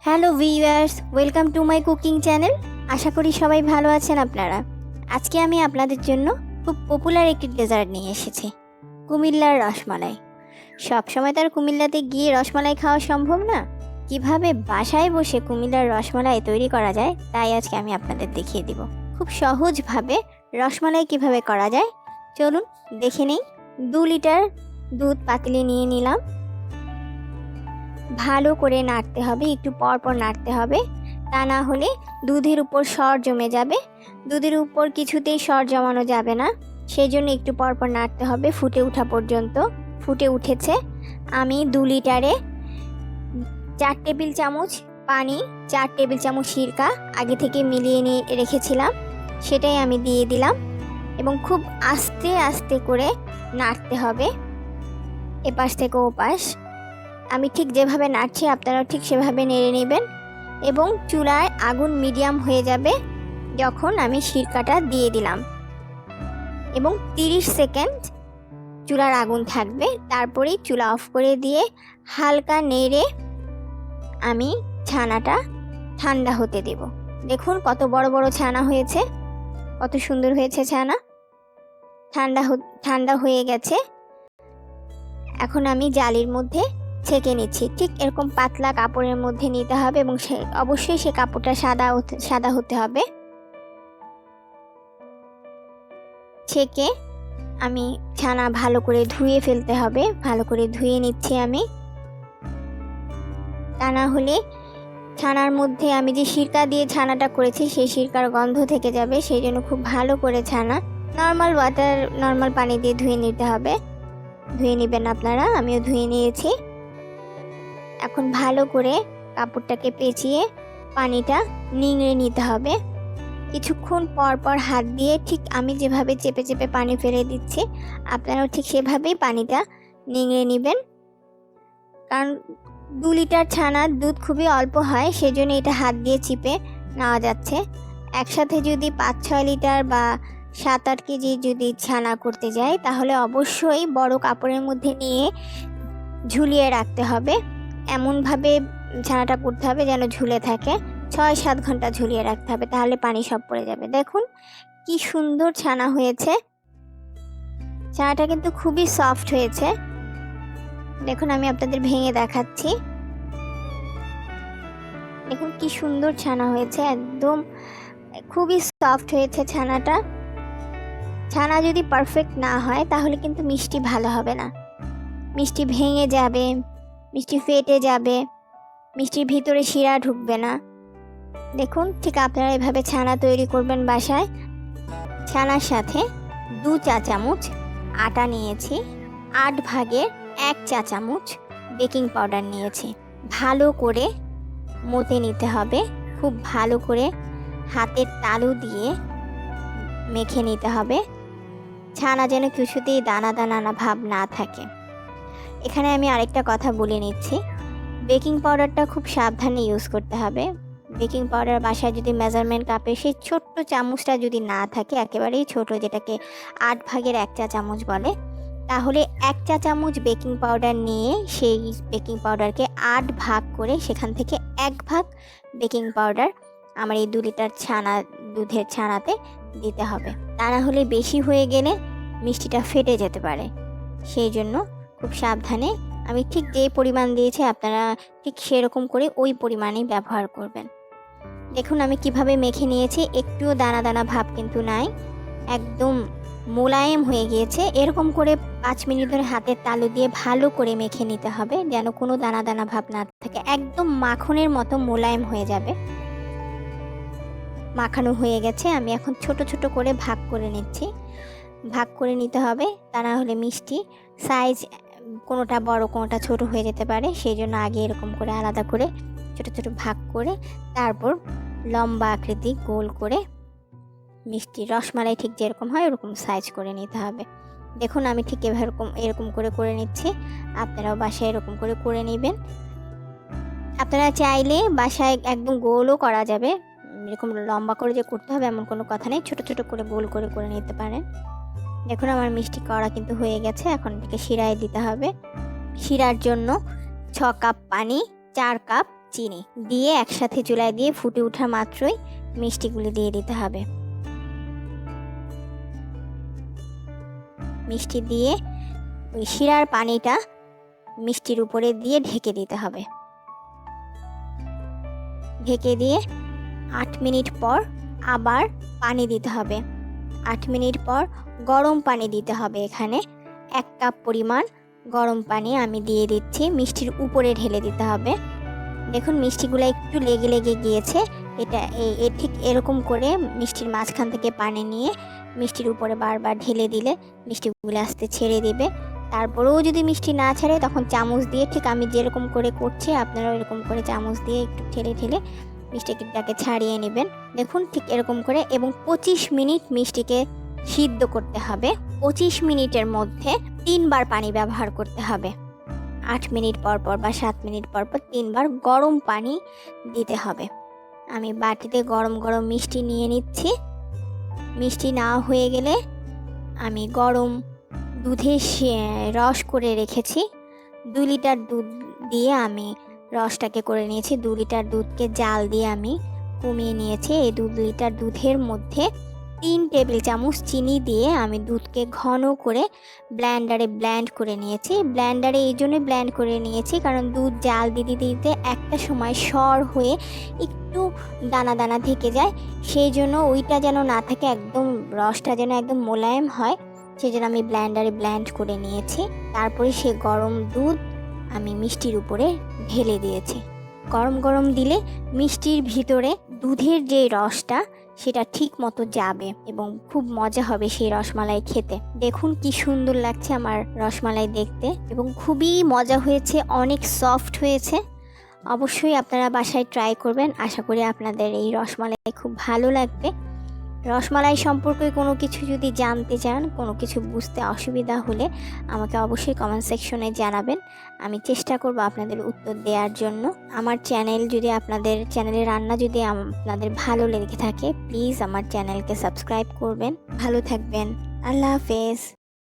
Hello viewers, welcome to my cooking channel. আশা করি সবাই ভালো আছেন আপনারা। আজকে আমি আপনাদের জন্য খুব পপুলার একটি ডেজার্ট নিয়ে এসেছি, কুমিল্লার রসমালাই। সবসময় তার কুমিল্লাতে গিয়ে রসমালাই খাওয়া সম্ভব না। কিভাবে বাসায় বসে কুমিল্লার রসমালাই তৈরি করা যায় তাই আজকে আমি আপনাদের দেখিয়ে দিব। খুব সহজভাবে রসমালাই কিভাবে করা যায় চলুন দেখে নেই। 2 লিটার দুধ পাতিলে নিয়ে নিলাম। ভালো করে নাড়তে হবে, একটু পরপর নাড়তে হবে, তা না হলে দুধের উপর সর জমে যাবে। দুধের উপর কিছুতেই সর জমানো যাবে না, সেই জন্য একটু পরপর নাড়তে হবে ফুটে ওঠা পর্যন্ত। ফুটে উঠেছে। আমি 2 লিটারে 4 টেবিল চামচ পানি, 4 টেবিল চামচ সিরকা আগে থেকে মিলিয়ে নিয়ে রেখেছিলাম, সেটাই আমি দিয়ে দিলাম এবং খুব আস্তে আস্তে করে নাড়তে হবে এপাশ থেকে ওপাশ। আমি ঠিক যেভাবে নাড়ছি আপনারাও ঠিক সেভাবে নেড়ে নেবেন এবং চুলায় আগুন মিডিয়াম হয়ে যাবে যখন আমি সিরকাটা দিয়ে দিলাম এবং 30 সেকেন্ড চুলার আগুন থাকবে। তারপরেই চুলা অফ করে দিয়ে হালকা নেড়ে আমি ছানাটা ঠান্ডা হতে দেব। দেখুন কত বড় বড় ছানা হয়েছে, কত সুন্দর হয়েছে ছানা। ঠান্ডা হয়ে গেছে। এখন আমি জালির মধ্যে ছেঁকে নিচ্ছি। ঠিক এরকম পাতলা কাপড়ের মধ্যে নিতে হবে এবং অবশ্যই সে কাপড়টা সাদা হতে হবে। ছেঁকে আমি ছানা ভালো করে ধুয়ে ফেলতে হবে। ভালো করে ধুয়ে নিচ্ছি আমি, তা না হলে ছানার মধ্যে আমি যে সিরকা দিয়ে ছানাটা করেছি সেই সিরকার গন্ধ থেকে যাবে। সেই জন্য খুব ভালো করে ছানা নর্মাল পানি দিয়ে ধুয়ে নিতে হবে। ধুয়ে নেবেন আপনারা, আমিও ধুয়ে নিয়েছি। এখন ভালো করে কাপড়টাকে পেঁচিয়ে পানিটা নিংড়ে নিতে হবে। কিছুক্ষণ পর পর হাত দিয়ে ঠিক আমি যেভাবে চেপে চেপে পানি ফেলে দিচ্ছি আপনারাও ঠিক সেভাবেই পানিটা নিংড়ে নেবেন। কারণ 2 লিটার ছানার দুধ খুবই অল্প হয়, সেজন্য এটা হাত দিয়ে চিপে নেওয়া যাচ্ছে। একসাথে যদি 5-6 লিটার বা 7-8 কেজি যদি ছানা করতে যাই তাহলে অবশ্যই বড় কাপড়ের মধ্যে নিয়ে ঝুলিয়ে রাখতে হবে। এমনভাবে ছানাটা করতে হবে যেন ঝুলে থাকে। 6-7 ঘন্টা ঝুলিয়ে রাখতে হবে, তাহলে পানি সব পড়ে যাবে। দেখুন কি সুন্দর ছানা হয়েছে। ছানাটা কিন্তু খুবই সফট হয়েছে। দেখুন আমি আপনাদের ভেঙে দেখাচ্ছি। দেখুন কি সুন্দর ছানা হয়েছে, একদম খুবই সফট হয়েছে ছানাটা। ছানা যদি পারফেক্ট না হয় তাহলে কিন্তু মিষ্টি ভালো হবে না। মিষ্টি ভেঙে যাবে, মিষ্টি ফেটে যাবে, মিষ্টির ভিতরে শিরা ঢুকবে না। দেখুন ঠিক আপনারা এভাবে ছানা তৈরি করবেন বাসায়। ছানার সাথে 2 চা চামচ আটা নিয়েছি, 8 ভাগের 1 চা চামচ বেকিং পাউডার নিয়েছি। ভালো করে মতে নিতে হবে, খুব ভালো করে হাতের তালু দিয়ে মেখে নিতে হবে। ছানা যেন কিছুতেই দানা দানা ভাব না থাকে। এখানে আমি আরেকটা কথা বলে নিচ্ছি, বেকিং পাউডারটা খুব সাবধানে ইউজ করতে হবে। বেকিং পাউডার বাসায় যদি মেজারমেন্ট কাপে সেই ছোট্ট চামচটা যদি না থাকে, একেবারেই ছোট, যেটাকে 8 ভাগের 1 চা চামচ বলে, তাহলে 1 চা চামচ বেকিং পাউডার নিয়ে সেই বেকিং পাউডারকে 8 ভাগ করে সেখান থেকে 1 ভাগ বেকিং পাউডার আমার এই 2 লিটার দুধের ছানাতে দিতে হবে। তা না হলে বেশি হয়ে গেলে মিষ্টিটা ফেটে যেতে পারে। সেই জন্য খুব সাবধানে আমি ঠিক যে পরিমাণ দিয়েছি আপনারা ঠিক সেরকম করে ওই পরিমাণেই ব্যবহার করবেন। দেখুন আমি কিভাবে মেখে নিয়েছি, একটুও দানা দানা ভাব কিন্তু নাই, একদম মোলায়েম হয়ে গিয়েছে। এরকম করে 5 মিনিট ধরে হাতের তালু দিয়ে ভালো করে মেখে নিতে হবে যেন কোনো দানা দানা ভাব না থাকে। একদম মাখনের মতো মোলায়েম হয়ে যাবে। মাখানো হয়ে গেছে। আমি এখন ছোট ছোট করে ভাগ করে নিচ্ছি। ভাগ করে নিতে হবে, তা না হলে মিষ্টি সাইজ কোনোটা বড় কোনোটা ছোট হয়ে যেতে পারে। সেই জন্য আগে এরকম করে আলাদা করে ছোট ছোট ভাগ করে তারপর লম্বা আকৃতি গোল করে মিষ্টি রসমালাই ঠিক যেরকম হয় ওরকম সাইজ করে নিতে হবে। দেখুন আমি ঠিক এরকম করে নিচ্ছি। আপনারাও বাসায় এরকম করে নেবেন। আপনারা চাইলে বাসায় একদম গোলও করা যাবে, এরকম লম্বা করে যে করতে হবে এমন কোনো কথা নেই, ছোট ছোট করে গোল করে নিতে পারেন। দেখুন আমার মিষ্টি করা কিন্তু হয়ে গেছে। এখন এটাকে শিরায় দিতে হবে। শিরার জন্য 6 কাপ পানি, 4 কাপ চিনি দিয়ে একসাথে চুলায় দিয়ে ফুটে ওঠা মাত্রই মিষ্টিগুলি দিয়ে দিতে হবে। মিষ্টি দিয়ে ওই শিরার পানিটা মিষ্টির উপরে দিয়ে ঢেকে দিতে হবে। ঢেকে দিয়ে 8 মিনিট পর আবার পানি দিতে হবে। 8 মিনিট পর গরম পানি দিতে হবে। এখানে 1 কাপ পরিমাণ গরম পানি আমি দিয়ে দিচ্ছি, মিষ্টির উপরে ঢেলে দিতে হবে। দেখুন মিষ্টিগুলো একটু লেগে লেগে গিয়েছে। এটা ঠিক এরকম করে মিষ্টির মাঝখান থেকে পানি নিয়ে মিষ্টির উপরে বারবার ঢেলে দিলে মিষ্টিগুলো আস্তে ছেড়ে দিবে। তারপরেও যদি মিষ্টি না ছাড়ে তখন চামচ দিয়ে, ঠিক আমি যেরকম করে করছি আপনারাও এরকম করে চামচ দিয়ে একটু ঠেলে ঠেলে মিষ্টিটাকে ছাড়িয়ে নেবেন। দেখুন ঠিক এরকম করে, এবং 25 মিনিট মিষ্টিকে সিদ্ধ করতে হবে। 25 মিনিটের মধ্যে 3 বার পানি ব্যবহার করতে হবে। 8 মিনিট পর পর বা 7 মিনিট পর পর 3 বার গরম পানি দিতে হবে। আমি বাটিতে গরম গরম মিষ্টি নিয়ে নিচ্ছি। মিষ্টি না হয়ে গেলে আমি গরম দুধে রস করে রেখেছি। 2 লিটার দুধ দিয়ে আমি রসটাকে করে নিয়েছি। 2 লিটার দুধকে জাল দিয়ে আমি কমিয়ে নিয়েছি। এই 2 লিটার দুধের মধ্যে 3 টেবিল চামচ চিনি দিয়ে আমি দুধকে ঘন করে ব্লেন্ডারে ব্লেন্ড করে নিয়েছি। ব্লেন্ডারে এই জন্যই ব্লেন্ড করে নিয়েছি কারণ দুধ জাল দিতে দিতে একটা সময় সর হয়ে একটু দানা দানা থেকে যায়, সেই জন্য ওইটা যেন না থাকে, একদম রসটা যেন একদম মোলায়েম হয়, সেই জন্য আমি ব্লেন্ডারে ব্লেন্ড করে নিয়েছি। তারপরে সে গরম দুধ আমি মিষ্টির উপরে ঢেলে দিয়েছি। গরম গরম দিলে মিষ্টির ভিতরে দুধের যে রসটা সেটা ঠিক মতো যাবে এবং খুব মজা হবে সেই রসমালাই খেতে। দেখুন কি সুন্দর লাগছে আমার রসমালাই দেখতে, এবং খুবই মজা হয়েছে, অনেক সফট হয়েছে। অবশ্যই আপনারা বাসায় ট্রাই করবেন। আশা করি আপনাদের এই রসমালাই খুব ভালো লাগবে। রসমালাই সম্পর্কে কোনো কিছু যদি জানতে চান, কোনো কিছু বুঝতে অসুবিধা হলে আমাকে অবশ্যই কমেন্ট সেকশনে জানাবেন। আমি চেষ্টা করব আপনাদের উত্তর দেওয়ার জন্য। আমার চ্যানেল যদি আপনাদের চ্যানেলের রান্না যদি আপনাদের ভালো লেগে থাকে, প্লিজ আমার চ্যানেলকে সাবস্ক্রাইব করবেন। ভালো থাকবেন। আল্লাহ হাফেজ।